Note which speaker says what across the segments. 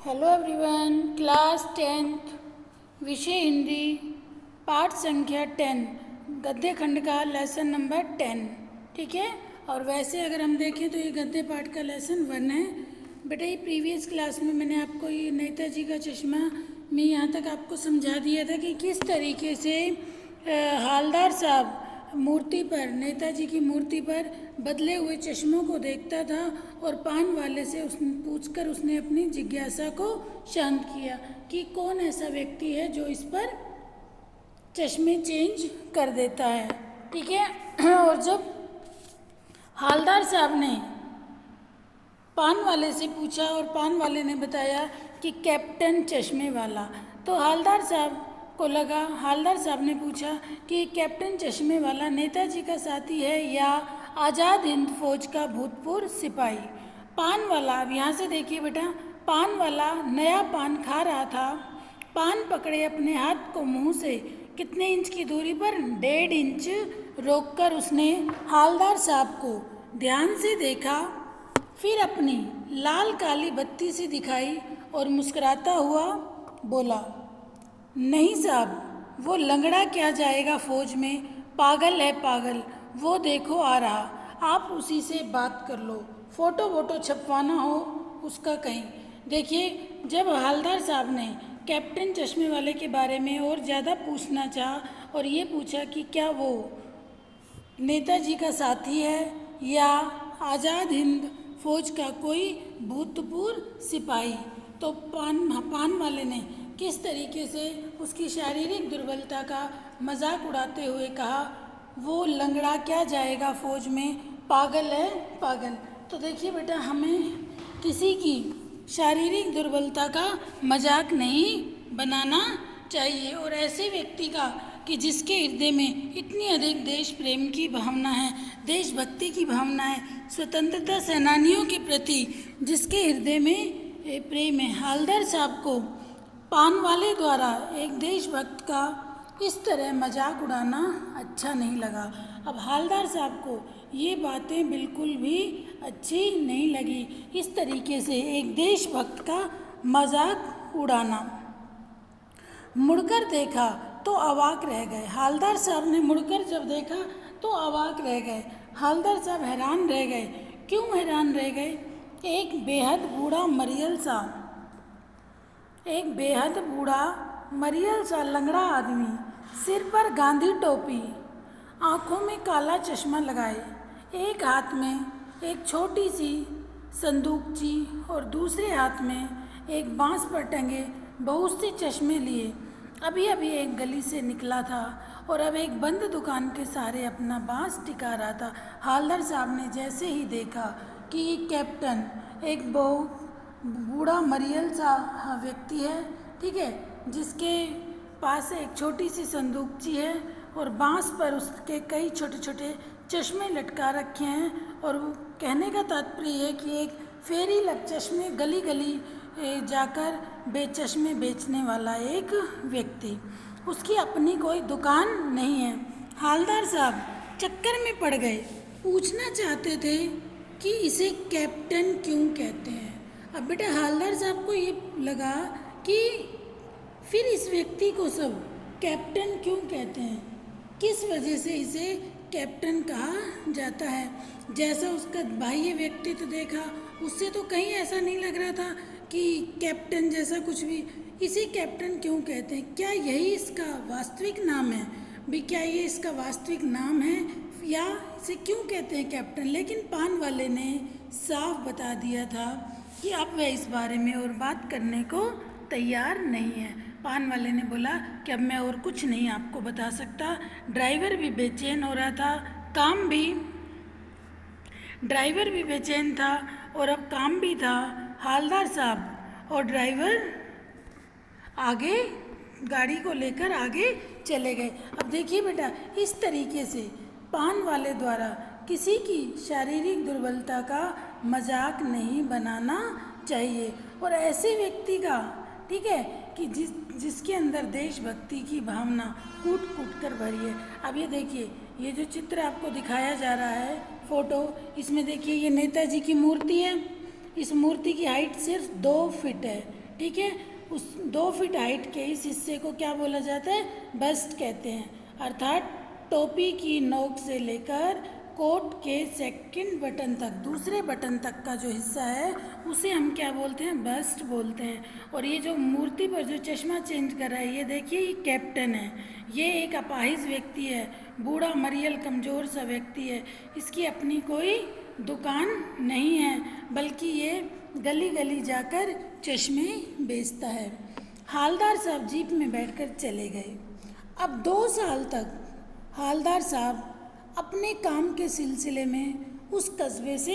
Speaker 1: Hello everyone, class 10th विषय हिंदी पाठ संख्या 10 गद्य खंड का लेसन नंबर 10। ठीक है। और वैसे अगर हम देखें तो ये गद्य पाठ का लेसन 1 है। बेटा ये प्रीवियस क्लास में मैंने आपको ये नेताजी का चश्मा में यहाँ तक आपको समझा दिया था कि किस तरीके से हालदार साहब मूर्ति पर, नेताजी की मूर्ति पर बदले हुए चश्मों को देखता था और पान वाले से उसने पूछकर उसने अपनी जिज्ञासा को शांत किया कि कौन ऐसा व्यक्ति है जो इस पर चश्मे चेंज कर देता है। ठीक है। और जब हालदार साहब ने पान वाले से पूछा और पान वाले ने बताया कि कैप्टन चश्मे वाला, तो हालदार साहब ने पूछा कि कैप्टन चश्मे वाला नेताजी का साथी है या आज़ाद हिंद फौज का भूतपूर्व सिपाही। पान वाला, अब यहाँ से देखिए बेटा, पान वाला नया पान खा रहा था। पान पकड़े अपने हाथ को मुंह से कितने इंच की दूरी पर, 1.5 इंच रोककर उसने हालदार साहब को ध्यान से देखा, फिर अपनी लाल काली बत्ती सी दिखाई और मुस्कुराता हुआ बोला, नहीं साहब, वो लंगड़ा क्या जाएगा फौज में, पागल है पागल, वो देखो आ रहा, आप उसी से बात कर लो, फ़ोटो वोटो छपवाना हो उसका कहीं। देखिए, जब हालदार साहब ने कैप्टन चश्मे वाले के बारे में और ज़्यादा पूछना चाहा और ये पूछा कि क्या वो नेताजी का साथी है या आज़ाद हिंद फौज का कोई भूतपूर्व सिपाही, तो पान वाले ने किस तरीके से उसकी शारीरिक दुर्बलता का मजाक उड़ाते हुए कहा, वो लंगड़ा क्या जाएगा फौज में, पागल है पागल। तो देखिए बेटा, हमें किसी की शारीरिक दुर्बलता का मजाक नहीं बनाना चाहिए, और ऐसे व्यक्ति का कि जिसके हृदय में इतनी अधिक देश प्रेम की भावना है, देशभक्ति की भावना है, स्वतंत्रता सेनानियों के प्रति जिसके हृदय में प्रेम है। हालदार साहब को पान वाले द्वारा एक देशभक्त का इस तरह मजाक उड़ाना अच्छा नहीं लगा। अब हालदार साहब को ये बातें बिल्कुल भी अच्छी नहीं लगी, इस तरीके से एक देशभक्त का मजाक उड़ाना। मुड़कर देखा तो अवाक रह गए। हालदार साहब ने मुड़कर जब देखा तो अवाक रह गए। हालदार साहब हैरान रह गए। क्यों हैरान रह गए? एक बेहद बूढ़ा मरियल सा लंगड़ा आदमी, सिर पर गांधी टोपी, आँखों में काला चश्मा लगाए, एक हाथ में एक छोटी सी संदूकची और दूसरे हाथ में एक बांस पर टंगे बहुत से चश्मे लिए अभी अभी एक गली से निकला था और अब एक बंद दुकान के सहारे अपना बांस टिका रहा था। हालदार साहब ने जैसे ही देखा कि कैप्टन एक बहुत बूढ़ा मरियल सा व्यक्ति है, ठीक है, जिसके पास एक छोटी सी संदूकची है और बांस पर उसके कई छोटे छोटे चश्मे लटका रखे हैं, और वो कहने का तात्पर्य है कि एक फेरी लग चश्मे गली गली जाकर चश्मे बेचने वाला एक व्यक्ति, उसकी अपनी कोई दुकान नहीं है। हालदार साहब चक्कर में पड़ गए, पूछना चाहते थे कि इसे कैप्टन क्यों कहते हैं। अब बेटा हालदार साहब को ये लगा कि फिर इस व्यक्ति को सब कैप्टन क्यों कहते हैं, किस वजह से इसे कैप्टन कहा जाता है। जैसा उसका बाह्य व्यक्तित्व देखा उससे तो कहीं ऐसा नहीं लग रहा था कि कैप्टन जैसा कुछ भी, इसे कैप्टन क्यों कहते हैं, क्या यही इसका वास्तविक नाम है भी, क्या ये इसका वास्तविक नाम है या इसे क्यों कहते हैं कैप्टन। लेकिन पान वाले ने साफ बता दिया था कि अब वह इस बारे में और बात करने को तैयार नहीं है। पान वाले ने बोला कि अब मैं और कुछ नहीं आपको बता सकता। ड्राइवर भी बेचैन हो रहा था, ड्राइवर भी बेचैन था और अब काम भी था। हालदार साहब और ड्राइवर आगे गाड़ी को लेकर आगे चले गए। अब देखिए बेटा, इस तरीके से पान वाले द्वारा किसी की शारीरिक दुर्बलता का मजाक नहीं बनाना चाहिए, और ऐसे व्यक्ति का, ठीक है, कि जिसके अंदर देशभक्ति की भावना कूट कूट कर भरी है। अब ये देखिए, ये जो चित्र आपको दिखाया जा रहा है फोटो, इसमें देखिए ये नेताजी की मूर्ति है। इस मूर्ति की हाइट सिर्फ 2 फीट है, ठीक है। उस 2 फीट हाइट के इस हिस्से को क्या बोला जाता है? बस्ट कहते हैं। अर्थात टोपी की नोक से लेकर कोट के सेकंड बटन तक, दूसरे बटन तक का जो हिस्सा है उसे हम क्या बोलते हैं? बस्ट बोलते हैं। और ये जो मूर्ति पर जो चश्मा चेंज कर रहा है, ये देखिए, ये कैप्टन है। ये एक अपाहिज व्यक्ति है, बूढ़ा मरियल कमज़ोर सा व्यक्ति है। इसकी अपनी कोई दुकान नहीं है, बल्कि ये गली गली जाकर चश्मे बेचता है। हालदार साहब जीप में बैठकर चले गए। अब 2 साल तक हालदार साहब अपने काम के सिलसिले में उस कस्बे से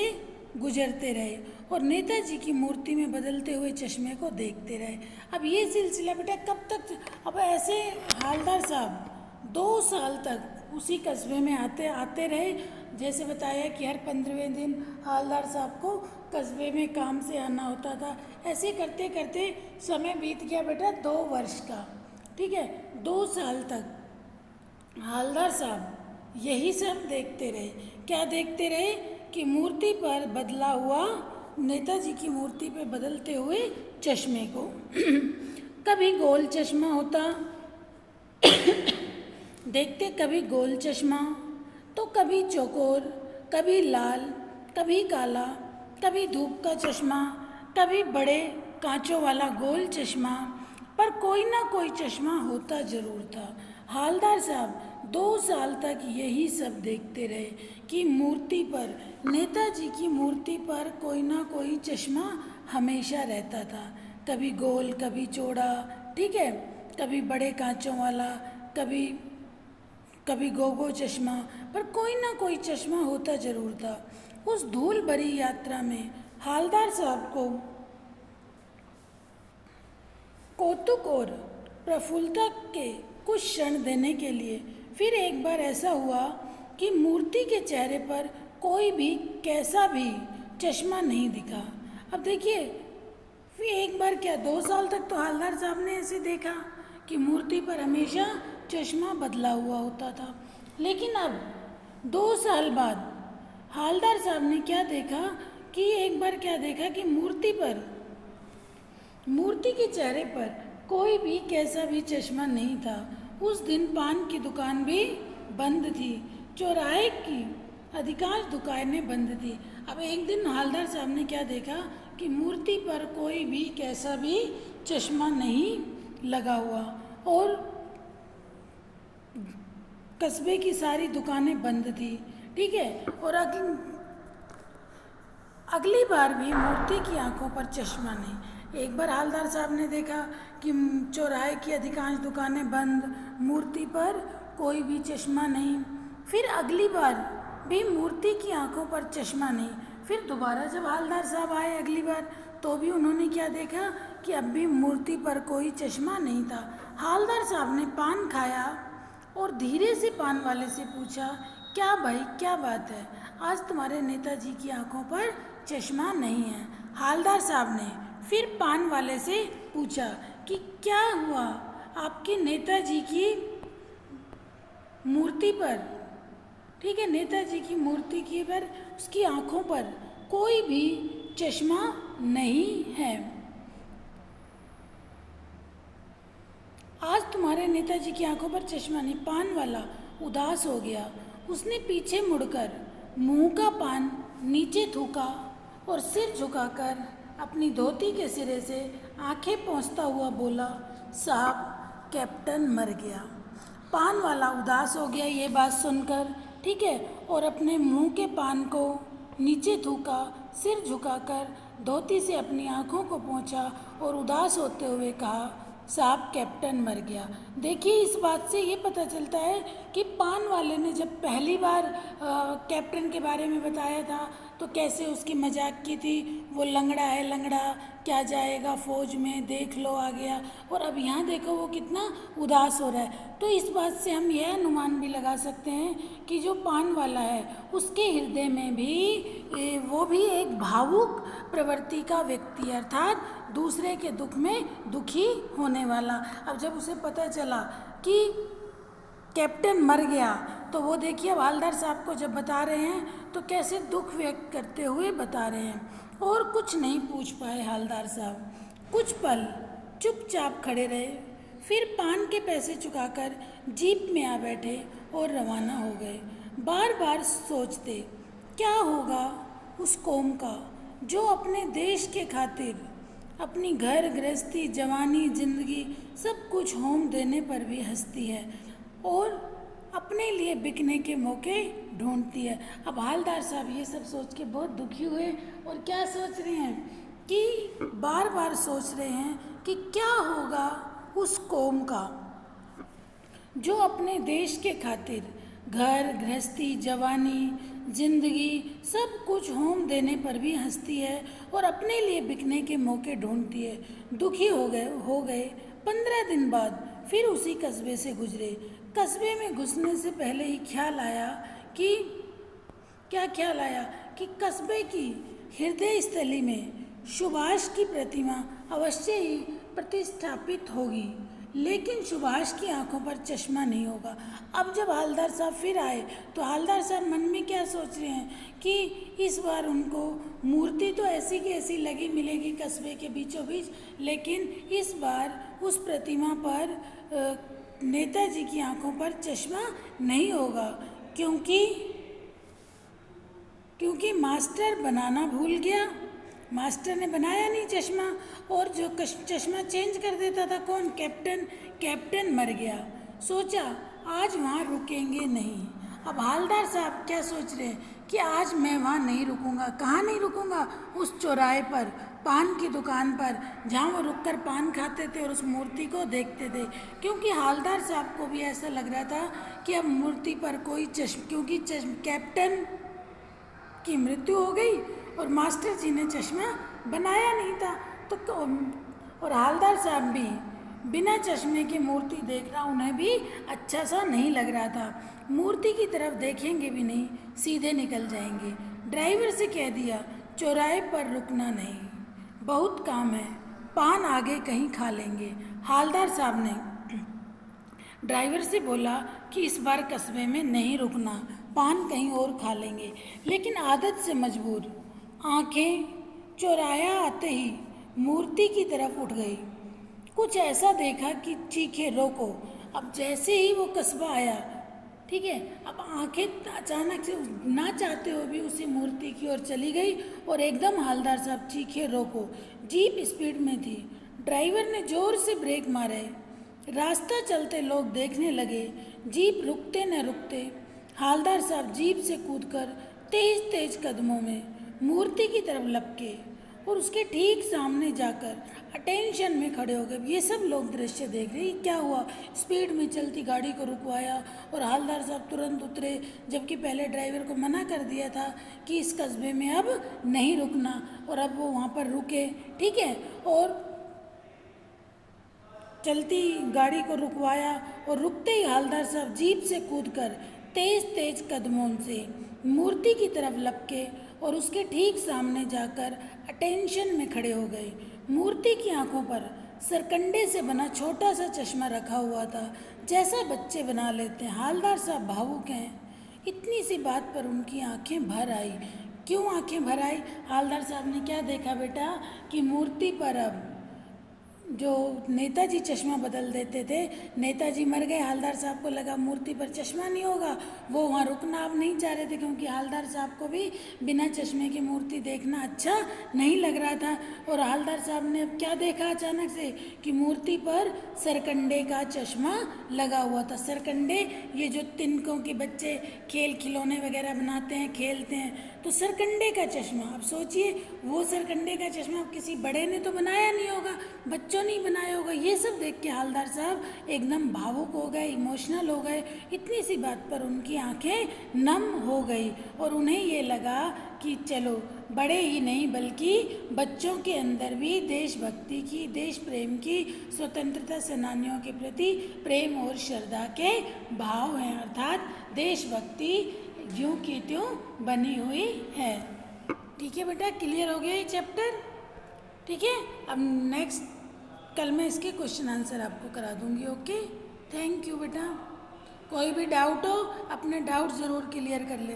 Speaker 1: गुजरते रहे और नेताजी की मूर्ति में बदलते हुए चश्मे को देखते रहे। अब ये सिलसिला बेटा कब तक? अब ऐसे हालदार साहब 2 साल तक उसी कस्बे में आते रहे। जैसे बताया कि हर 15वें दिन हालदार साहब को कस्बे में काम से आना होता था। ऐसे करते करते समय बीत गया बेटा 2 वर्ष का, ठीक है। 2 साल तक हालदार साहब यही सब देखते रहे। क्या देखते रहे? कि मूर्ति पर बदला हुआ, नेताजी की मूर्ति पर बदलते हुए चश्मे को। कभी गोल चश्मा होता देखते, कभी गोल चश्मा, तो कभी चौकोर, कभी लाल, कभी काला, कभी धूप का चश्मा, कभी बड़े कांचों वाला गोल चश्मा, पर कोई ना कोई चश्मा होता जरूर था। हालदार साहब 2 साल तक यही सब देखते रहे कि मूर्ति पर, नेताजी की मूर्ति पर कोई ना कोई चश्मा हमेशा रहता था। कभी गोल, कभी चौड़ा, ठीक है, कभी बड़े कांचों वाला, कभी गोगो चश्मा, पर कोई ना कोई चश्मा होता जरूर था। उस धूल भरी यात्रा में हालदार साहब को कौतुक और प्रफुल्लता के कुछ क्षण देने के लिए फिर एक बार ऐसा हुआ कि मूर्ति के चेहरे पर कोई भी कैसा भी चश्मा नहीं दिखा। अब देखिए, फिर एक बार क्या, 2 साल तक तो हालदार साहब ने ऐसे देखा कि मूर्ति पर हमेशा चश्मा बदला हुआ होता था। लेकिन अब 2 साल बाद हालदार साहब ने क्या देखा कि एक बार क्या देखा कि मूर्ति के चेहरे पर कोई भी कैसा भी चश्मा नहीं था। उस दिन पान की दुकान भी बंद थी, चौराहे की अधिकांश दुकानें बंद थी। अब एक दिन हालदार साहब ने क्या देखा कि मूर्ति पर कोई भी कैसा भी चश्मा नहीं लगा हुआ और कस्बे की सारी दुकानें बंद थी, ठीक है। और अगली बार भी मूर्ति की आंखों पर चश्मा नहीं। एक बार हालदार साहब ने देखा कि चौराहे की अधिकांश दुकानें बंद, मूर्ति पर कोई भी चश्मा नहीं। फिर अगली बार भी मूर्ति की आंखों पर चश्मा नहीं। फिर दोबारा जब हालदार साहब आए अगली बार, तो भी उन्होंने क्या देखा कि अब भी मूर्ति पर कोई चश्मा नहीं था। हालदार साहब ने पान खाया और धीरे से पान वाले से पूछा, क्या भाई, क्या बात है, आज तुम्हारे नेताजी की आंखों पर चश्मा नहीं है। हालदार साहब ने फिर पान वाले से पूछा कि क्या हुआ, आपके नेताजी की मूर्ति पर, ठीक है, नेताजी की मूर्ति की पर, उसकी आंखों पर कोई भी चश्मा नहीं है। आज तुम्हारे नेताजी की आंखों पर चश्मा नहीं। पान वाला उदास हो गया। उसने पीछे मुड़कर मुंह का पान नीचे थूका और सिर झुकाकर अपनी धोती के सिरे से आंखें पोंछता हुआ बोला, साहब, कैप्टन मर गया। पान वाला उदास हो गया ये बात सुनकर, ठीक है, और अपने मुंह के पान को नीचे थूका, सिर झुकाकर धोती से अपनी आंखों को पोंछा और उदास होते हुए कहा, साहब, कैप्टन मर गया। देखिए, इस बात से ये पता चलता है कि पान वाले ने जब पहली बार कैप्टन के बारे में बताया था तो कैसे उसकी मजाक की थी, वो लंगड़ा है, लंगड़ा क्या जाएगा फौज में, देख लो आ गया। और अब यहाँ देखो वो कितना उदास हो रहा है। तो इस बात से हम यह अनुमान भी लगा सकते हैं कि जो पान वाला है उसके हृदय में भी वो भी एक भावुक प्रवृत्ति का व्यक्ति, अर्थात दूसरे के दुख में दुखी होने वाला। अब जब उसे पता चला कि कैप्टन मर गया तो वो देखिए अब हालदार साहब को जब बता रहे हैं तो कैसे दुख व्यक्त करते हुए बता रहे हैं। और कुछ नहीं पूछ पाए हालदार साहब। कुछ पल चुपचाप खड़े रहे, फिर पान के पैसे चुकाकर जीप में आ बैठे और रवाना हो गए। बार बार सोचते, क्या होगा उस कौम का जो अपने देश के खातिर अपनी घर गृहस्थी, जवानी, जिंदगी सब कुछ होम देने पर भी हंसती है और अपने लिए बिकने के मौके ढूंढती है। अब हालदार साहब ये सब सोच के बहुत दुखी हुए और क्या सोच रहे हैं कि बार बार सोच रहे हैं कि क्या होगा उस कौम का जो अपने देश के खातिर घर गृहस्थी, जवानी, जिंदगी सब कुछ होम देने पर भी हंसती है और अपने लिए बिकने के मौके ढूंढती है। दुखी हो गए 15 दिन बाद फिर उसी कस्बे से गुजरे। कस्बे में घुसने से पहले ही ख्याल आया कि क्या ख्याल आया कि कस्बे की हृदय स्थली में सुभाष की प्रतिमा अवश्य ही प्रतिष्ठापित होगी, लेकिन सुभाष की आंखों पर चश्मा नहीं होगा। अब जब हालदार साहब फिर आए तो हालदार साहब मन में क्या सोच रहे हैं कि इस बार उनको मूर्ति तो ऐसी की ऐसी लगी मिलेगी कस्बे के बीचों बीच, लेकिन इस बार उस प्रतिमा पर नेताजी की आंखों पर चश्मा नहीं होगा, क्योंकि मास्टर बनाना भूल गया। मास्टर ने बनाया नहीं चश्मा, और जो चश्मा चेंज कर देता था कौन? कैप्टन मर गया। सोचा आज वहाँ रुकेंगे नहीं। अब हालदार साहब क्या सोच रहे हैं कि आज मैं वहाँ नहीं रुकूंगा। कहाँ नहीं रुकूंगा? उस चौराहे पर, पान की दुकान पर, जहाँ वो रुककर पान खाते थे और उस मूर्ति को देखते थे, क्योंकि हालदार साहब को भी ऐसा लग रहा था कि अब मूर्ति पर कोई क्योंकि कैप्टन की मृत्यु हो गई और मास्टर जी ने चश्मा बनाया नहीं था, तो और हालदार साहब भी बिना चश्मे की मूर्ति देखना उन्हें भी अच्छा सा नहीं लग रहा था। मूर्ति की तरफ देखेंगे भी नहीं, सीधे निकल जाएंगे। ड्राइवर से कह दिया चौराहे पर रुकना नहीं, बहुत काम है, पान आगे कहीं खा लेंगे। हालदार साहब ने ड्राइवर से बोला कि इस बार कस्बे में नहीं रुकना, पान कहीं और खा लेंगे, लेकिन आदत से मजबूर आंखें चौराया आते ही मूर्ति की तरफ उठ गई। कुछ ऐसा देखा कि चीखे रोको। अब जैसे ही वो कस्बा आया, ठीक है, अब आंखें अचानक से ना चाहते हुए भी उसी मूर्ति की ओर चली गई और एकदम हालदार साहब चीखे रोको। जीप स्पीड में थी, ड्राइवर ने जोर से ब्रेक मारे। रास्ता चलते लोग देखने लगे। जीप रुकते न रुकते हालदार साहब जीप से कूदकर तेज तेज कदमों में मूर्ति की तरफ लपके और उसके ठीक सामने जाकर अटेंशन में खड़े हो गए। ये सब लोग दृश्य देख रहे हैं, क्या हुआ? स्पीड में चलती गाड़ी को रुकवाया और हालदार साहब तुरंत उतरे, जबकि पहले ड्राइवर को मना कर दिया था कि इस कस्बे में अब नहीं रुकना, और अब वो वहाँ पर रुके, ठीक है, और चलती गाड़ी को रुकवाया और रुकते ही हालदार साहब जीप से कूदकर तेज तेज कदमों से मूर्ति की तरफ लपके और उसके ठीक सामने जाकर अटेंशन में खड़े हो गए। मूर्ति की आंखों पर सरकंडे से बना छोटा सा चश्मा रखा हुआ था, जैसा बच्चे बना लेते हैं। हालदार साहब भावुक हैं। इतनी सी बात पर उनकी आंखें भर आई। क्यों आंखें भर आई? हालदार साहब ने क्या देखा बेटा कि मूर्ति पर अब जो नेताजी चश्मा बदल देते थे, नेताजी मर गए, हालदार साहब को लगा मूर्ति पर चश्मा नहीं होगा, वो वहाँ रुकना अब नहीं चाह रहे थे, क्योंकि हालदार साहब को भी बिना चश्मे की मूर्ति देखना अच्छा नहीं लग रहा था। और हालदार साहब ने अब क्या देखा अचानक से कि मूर्ति पर सरकंडे का चश्मा लगा हुआ था। सरकंडे ये जो तिनकों के बच्चे खेल खिलौने वगैरह बनाते हैं, खेलते हैं, तो सरकंडे का चश्मा। अब सोचिए वो सरकंडे का चश्मा किसी बड़े ने तो बनाया नहीं होगा, बच्चों ने बनाया होगा। ये सब देख के हालदार साहब एकदम भावुक हो गए, इमोशनल हो गए। इतनी सी बात पर उनकी आंखें नम हो गई और उन्हें ये लगा कि चलो बड़े ही नहीं बल्कि बच्चों के अंदर भी देशभक्ति की, देश प्रेम की, स्वतंत्रता सेनानियों के प्रति प्रेम और श्रद्धा के भाव हैं, अर्थात देशभक्ति यूं की त्यों बनी हुई है। ठीक है बेटा, क्लियर हो गया ये चैप्टर? ठीक है, अब नेक्स्ट कल मैं इसके क्वेश्चन आंसर आपको करा दूंगी। ओके, थैंक यू बेटा। कोई भी डाउट हो अपने डाउट ज़रूर क्लियर कर लेना।